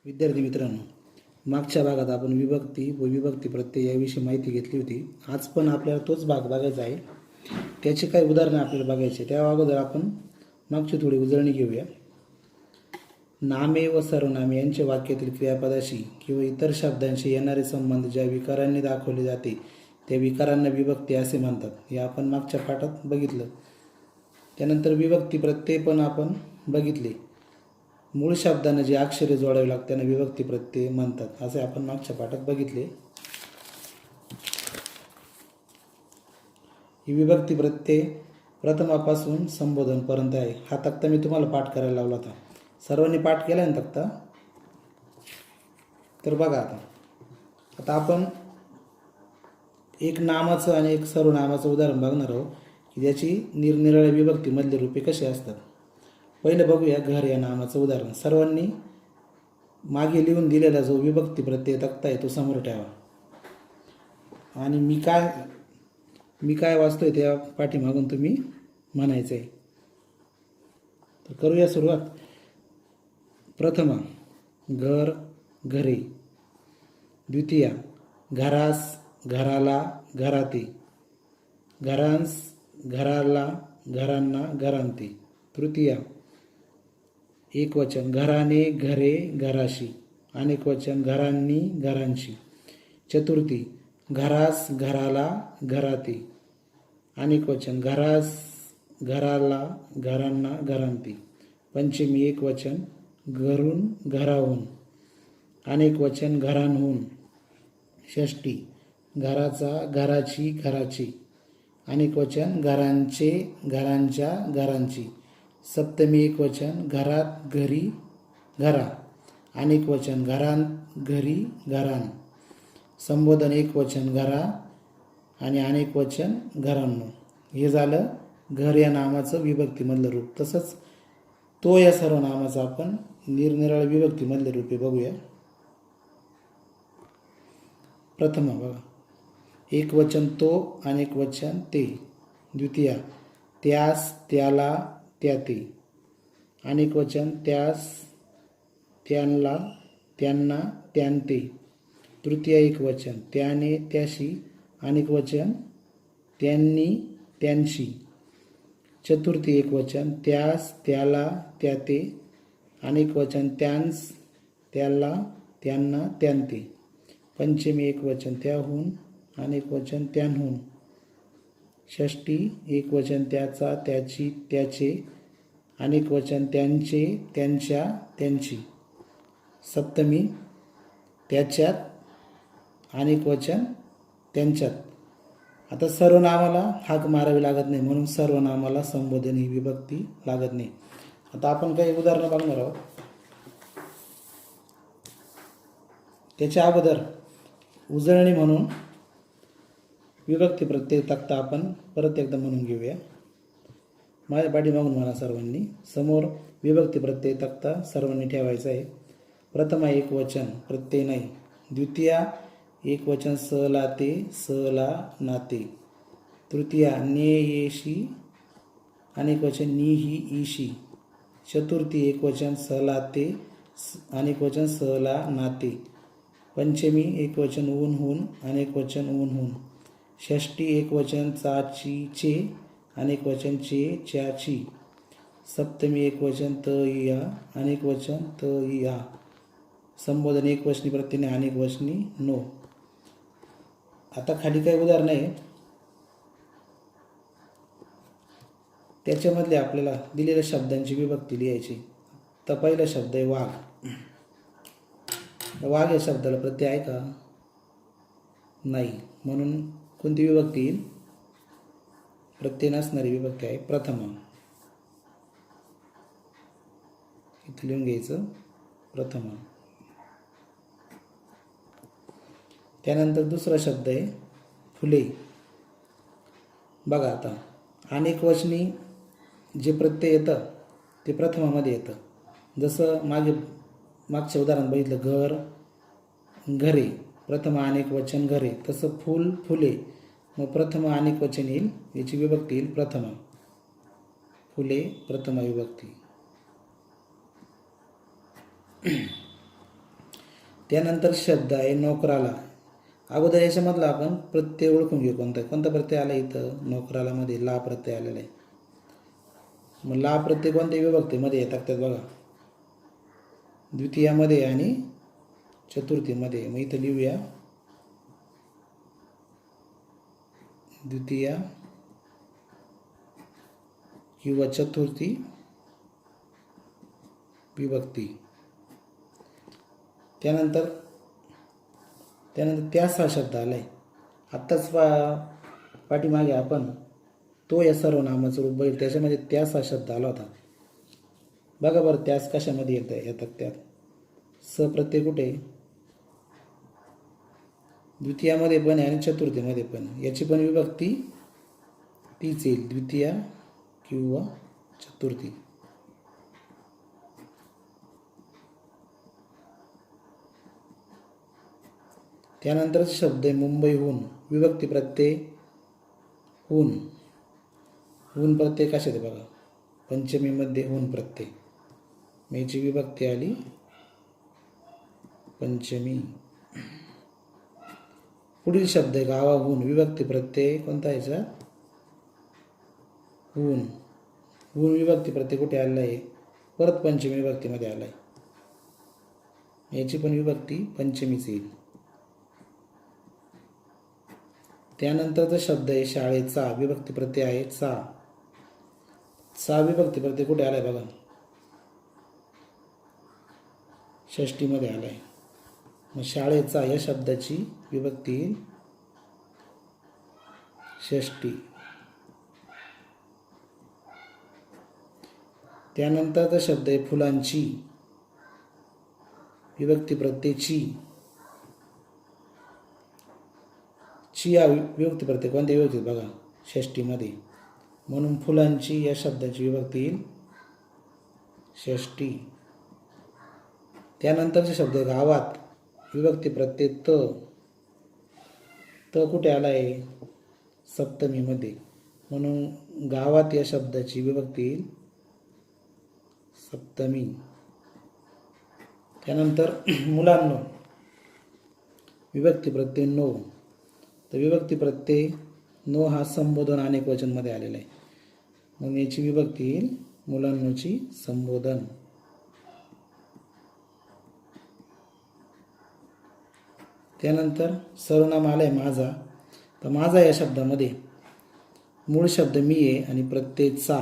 विद्यार्थी मित्रांनो, मागच्या भागात आपण विभक्ती व विभक्ती प्रत्यय याविषयी माहिती घेतली होती. आज पण आपल्याला तोच भाग बघायचा आहे. त्याची काही उदाहरणं आपल्याला बघायची. त्या अगोदर आपण मागची थोडी उजळणी घेऊया. नामे व सर्वनामे यांच्या वाक्यातील क्रियापदाशी किंवा इतर शब्दांशी येणारे संबंध ज्या विकारांनी दाखवले जाते त्या विकारांना विभक्ती असे म्हणतात. हे आपण मागच्या पाठात बघितलं. त्यानंतर विभक्ती प्रत्यय पण आपण बघितले. मूळ शब्दांना जे अक्षरे जोडावी लागतात त्यांना विभक्ती प्रत्यय म्हणतात असे आपण मागच्या पाठात बघितले. ही विभक्ती प्रत्यय प्रथमापासून संबोधनपर्यंत आहे. हा तक्ता मी तुम्हाला पाठ करायला लावला होता. सर्वांनी पाठ केला ना तक्ता? तर बघा आता आपण एक नामाचं आणि एक सर्वनामाचं उदाहरण बघणार आहोत की ज्याची निरनिराळ्या विभक्तीमधले रूपे कशी असतात. पहिलं बघूया घर या नामाचं उदाहरण. सर्वांनी मागे लिहून दिलेला जो विभक्ती प्रत्यय तक्ता आहे तो समोर ठेवा आणि मी काय वाचतोय त्या पाठीमागून तुम्ही म्हणायचं आहे. तर करूया सुरुवात. प्रथमा घर घरे, द्वितीया घरास घराला घराते, घरांस घराला घरांना घरांते, तृतीया एकवचन घराने घरे घराशी, अनेकवचन घरांनी घरांशी, चतुर्थी घरास घराला घराते, अनेकवचन घरास घराला घरांना घरांते, पंचमी एकवचन घरून घराहून, अनेकवचन घरांहून, षष्टी घराचा घराची घराची, अनेकवचन घरांचे घरांच्या घरांची, सप्तमी एकवचन घरात घरी घरा, अनेकवचन घरांत घरी घरान, संबोधन एकवचन घरा आणि अनेकवचन घरांनो. हे झालं घर या नामाचं विभक्तीमधलं रूप. तसंच तो या सर्व नामाचं आपण निरनिराळ्या विभक्तीमधले रूपे बघूया. प्रथम बघा, एकवचन तो, अनेकवचन ते. द्वितीया त्यास त्याला त्याते, अनेकवचन त्यास त्यांना त्यांना त्यांते. तृतीया एकवचन त्याने त्याशी, अनेकवचन त्यांनी त्यांशी. चतुर्थी एकवचन त्यास त्याला त्याते, अनेकवचन त्यांस त्याला त्यांना त्यांते. पंचमी एकवचन त्याहून, अनेकवचन त्यांहून. षष्टी एकवचन त्याचा त्याची त्याचे, अनेकवचन त्यांचे त्यांच्या त्यांची. सप्तमी त्याच्यात, अनेकवचन त्यांच्यात. आता सर्वनामाला हाक मारावी लागत नाही म्हणून सर्वनामाला संबोधन ही विभक्ती लागत नाही. आता आपण काही उदाहरणं बघणार आहोत. त्याच्या अगोदर उजळणी म्हणून विभक्ती प्रत्यय तक्ता आपण परत एकदा म्हणून घेऊया. माझ्या पाठीमागून म्हणा सर्वांनी. समोर विभक्ती प्रत्यय तक्ता सर्वांनी ठेवायचा आहे. प्रथमा एकवचन प्रत्यय नाही. द्वितीया एकवचन सला ते सला नाते. तृतीया ने येशी, अनेकवचन नी ही ईशी. चतुर्थी एकवचन सला ते, अनेकवचन सहला नाते. पंचमी एकवचन ऊनहून, अनेकवचन ऊनहून. षष्टी एकवचन चाची चे, अनेकवचन चे च्याची. सप्तमी एकवचन त या, अनेकवचन त या. संबोधन एकवचनी प्रत्यय अनेकवचनी नो. आता खाली काही उदाहरण आहे त्याच्यामधले आपल्याला दिलेल्या शब्दांची विभक्ती लिहायची. तर पहिला शब्द आहे वाघ. वाघ या शब्दाला प्रत्यय आहे का? नाही. म्हणून कोणती विभक्ती येईल? प्रत्यय नसणारी विभक्ती आहे प्रथमा. इथं लिहून घ्यायचं प्रथमा. त्यानंतर दुसरा शब्द आहे फुले. बघा आता अनेकवचनी जे प्रत्यय येतं ते प्रथमामध्ये येतं. जसं मागच्या उदाहरण बघितलं घर घरे, प्रथम अनेकवचन घरे. तसं फूल फुले, मग प्रथम अनेकवचन येईल, याची विभक्ती येईल प्रथमा. फुले प्रथमा विभक्ती. त्यानंतर शब्द आहे नोकराला. अगोदर याच्यामधला आपण प्रत्यय ओळखून घेऊ. कोणता प्रत्यय आला इथं नोकराला मध्ये ला प्रत्यय आलेला आहे. मग ला प्रत्यय कोणत्या विभक्तीमध्ये येतात त्यात बघा, द्वितीयामध्ये आणि चतुर्थीमध्ये. मग इथं लिहूया द्वितीया किंवा चतुर्थी विभक्ती. त्यानंतर त्यास हा शब्द आलाय. आत्ताच पाठीमागे आपण तो या सर्वनामाचं रूप बघितलं, त्याच्यामध्ये त्यास हा शब्द आला होता. बघा बरं त्यास कशामध्ये येतात त्यात. स प्रत्यय कुठे, द्वितीयामध्ये पण आणि चतुर्थीमध्ये पण. याची पण विभक्ती तीच येईल, द्वितीया किंवा चतुर्थी. त्यानंतरचा शब्द आहे मुंबईहून. विभक्ती प्रत्यय हून. हून प्रत्यय कशात आहे बघा, पंचमीमध्ये हून प्रत्यय. याची विभक्ती आली पंचमी. पुढील शब्द आहे गावाहून. विभक्ती प्रत्यय कोणता याचा, हून. हून विभक्ती प्रत्यय कुठे आलेला आहे, परत पंचमी विभक्तीमध्ये आला आहे. याची पण विभक्ती पंचमीच येईल. त्यानंतरचा शब्द आहे शाळेचा. विभक्ती प्रत्यय आहे चा. चा विभक्ती प्रत्यय कुठे आलाय बघा, षष्टीमध्ये आलाय. मग शाळेचा या शब्दाची विभक्ती षष्टी. त्यानंतरचा शब्द आहे फुलांची. विभक्ती प्रत्यय ची. ची या विभक्ती प्रत्यय कोणत्या विभक्तीत बघा, षष्टीमध्ये. म्हणून फुलांची या शब्दाची विभक्ती येईल षष्टी. त्यानंतरचे शब्द आहे गावात. विभक्ती प्रत्यय त. त कुठे आला आहे, सप्तमीमध्ये. म्हणून गावात या शब्दाची विभक्ती येईल सप्तमी. त्यानंतर मुलांनो. विभक्ती प्रत्यय नो. तर विभक्ती प्रत्यय नो हा संबोधन अनेक वचनमध्ये आलेला आहे. म्हणून याची विभक्ती येईल मुलांनोची संबोधन. त्यानंतर सर्वनाम आलंय माझा. तर माझा या शब्दामध्ये मूळ शब्द मी आहे आणि प्रत्यय चा.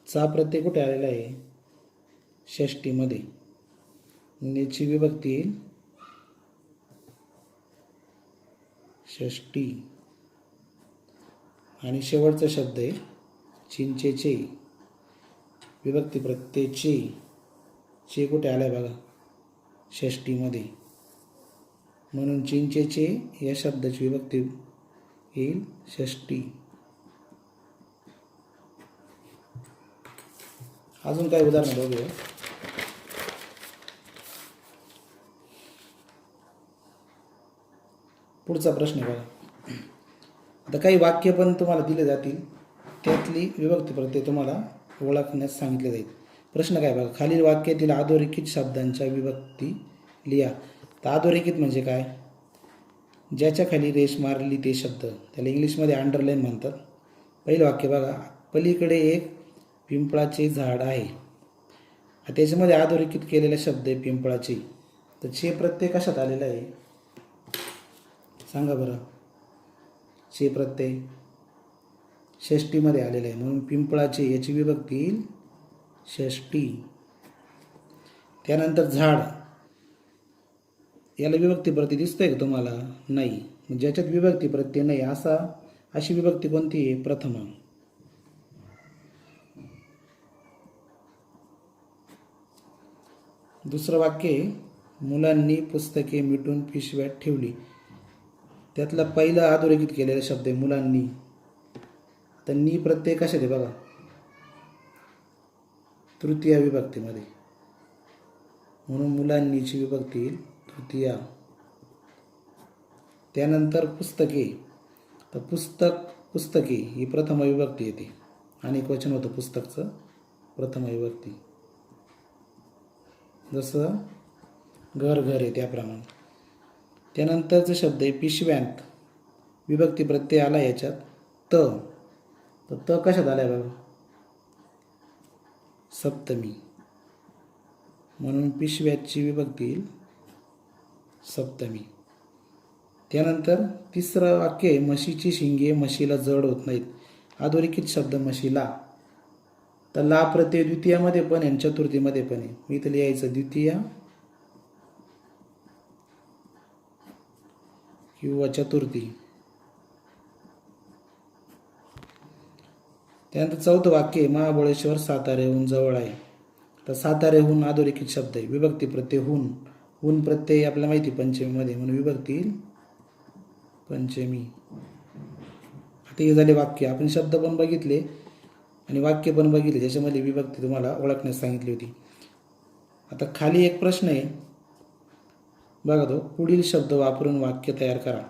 चा प्रत्यय कुठे आलेला आहे, षष्टीमध्ये. याची विभक्ती येईल षष्टी. आणि शेवटचा शब्द आहे चिंचेचे. विभक्ती प्रत्यय चे. चे कुठे आलाय बघा, षष्टीमध्ये. म्हणून चिंचेचे या शब्दाची विभक्ती येईल षष्टी. अजून काही उदाहरण बघूया. पुढचा प्रश्न बघा. आता काही वाक्य पण तुम्हाला दिले जातील, त्यातली विभक्ती प्रत्यय तुम्हाला ओळखण्यास सांगितले जाईल. प्रश्न काय बघा, खालील वाक्यातील अधोरेखित शब्दांच्या विभक्ती लिहा. तर अधोरेखित म्हणजे काय, ज्याच्या खाली रेष मारली ते शब्द, त्याला इंग्लिशमध्ये अंडरलाईन म्हणतात. पहिलं वाक्य बघा, पलीकडे एक पिंपळाचे झाड आहे. त्याच्यामध्ये अधोरेखित केलेला शब्द आहे पिंपळाचे. तर चे प्रत्यय कशात आलेला आहे सांगा बरं. चे प्रत्यय षष्टीमध्ये आलेला आहे. म्हणून पिंपळाचे याची विभक्ती येईल षष्टी. त्यानंतर झाड, याला विभक्ती प्रत्यय दिसतोय का तुम्हाला, नाही. ज्याच्यात विभक्ती प्रत्यय नाही अशी विभक्ती कोणती आहे, प्रथमा. दुसरं वाक्य, मुलांनी पुस्तके मिटून पिशव्यात ठेवली. त्यातला पहिला अधोरेखित केलेला शब्द आहे मुलांनी. तर नी प्रत्यय कशात आहे बघा, तृतीया विभक्तीमध्ये. म्हणून मुलांनीची विभक्ती येईल तृतीया. त्यानंतर पुस्तके. तर पुस्तके ही प्रथम विभक्ती येते. अनेक वचन होतं पुस्तकचं, प्रथम विभक्ती. जसं घर घर आहे त्याप्रमाणे. त्यानंतरचा शब्द आहे पिशव्यांत. विभक्ती प्रत्यय आला याच्यात त. तर त कशात आलाय बघा? सप्तमी. म्हणून पिशव्याची विभक्ती येईल सप्तमी. त्यानंतर तिसरं वाक्य आहे म्हशीची शिंगे म्हशीला जड होत नाहीत. अधोरेखित शब्द म्हशीला. तर ला प्रत्यय द्वितीयामध्ये पण आहे चतुर्थीमध्ये पण आहे. मी इथं लिहायचं द्वितीया किंवा चतुर्थी. त्यानंतर चौथं वाक्य आहे महाबळेश्वर साताऱ्याहून जवळ आहे. तर साताऱ्याहून अधोरेखित शब्द आहे. विभक्ती प्रत्यय हून. हून प्रत्यय आपल्याला माहिती पंचमीमध्ये म्हणून विभक्ती पंचमी. आता हे झाले वाक्य. आपण शब्द पण बघितले आणि वाक्य पण बघितले ज्याच्यामध्ये विभक्ती तुम्हाला ओळखण्यास सांगितली होती. आता खाली एक प्रश्न आहे बघा तो. पुढील शब्द वापरून वाक्य तयार करा.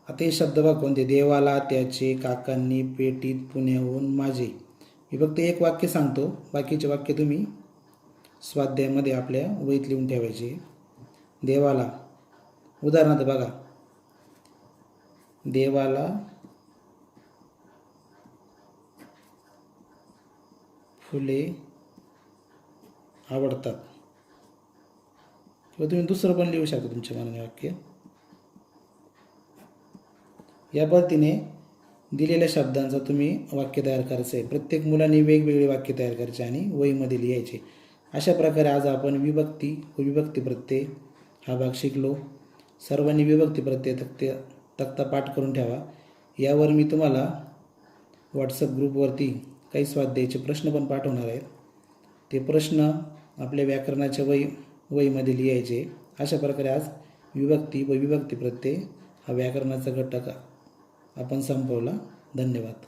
आता हे शब्द बघा कोणते? देवाला, त्याचे, काकांनी, पेटीत, पुण्याहून, माझे. मी फक्त एक वाक्य सांगतो, बाकीचे वाक्य तुम्ही स्वाध्यायामध्ये आपल्या वहीत लिहून ठेवायचे. देवाला उदाहरणार्थ बघा, देवाला फुले आवडतात. किंवा तुम्ही दुसरं पण लिहू शकता तुमच्या मनाने वाक्य. या पद्धतीने दिलेल्या शब्दांचा तुम्ही वाक्य तयार करायचं आहे. प्रत्येक मुलांनी वेगवेगळे वाक्य तयार करायचे आणि वहीमध्ये लिहायचे. अशा प्रकारे आज आपण विभक्ती व विभक्ती प्रत्यय हा भाग शिकलो. सर्वांनी विभक्ती प्रत्यय तक्ता पाठ करून ठेवा. यावर मी तुम्हाला व्हॉट्सअप ग्रुपवरती काही स्वाध्यायाचे प्रश्न पण पाठवणार आहेत. ते प्रश्न आपल्या व्याकरणाच्या वहीमध्ये लिहायचे. अशा प्रकारे आज विभक्ती व विभक्ती प्रत्यय हा व्याकरणाचा घटक आपण संपवला. धन्यवाद.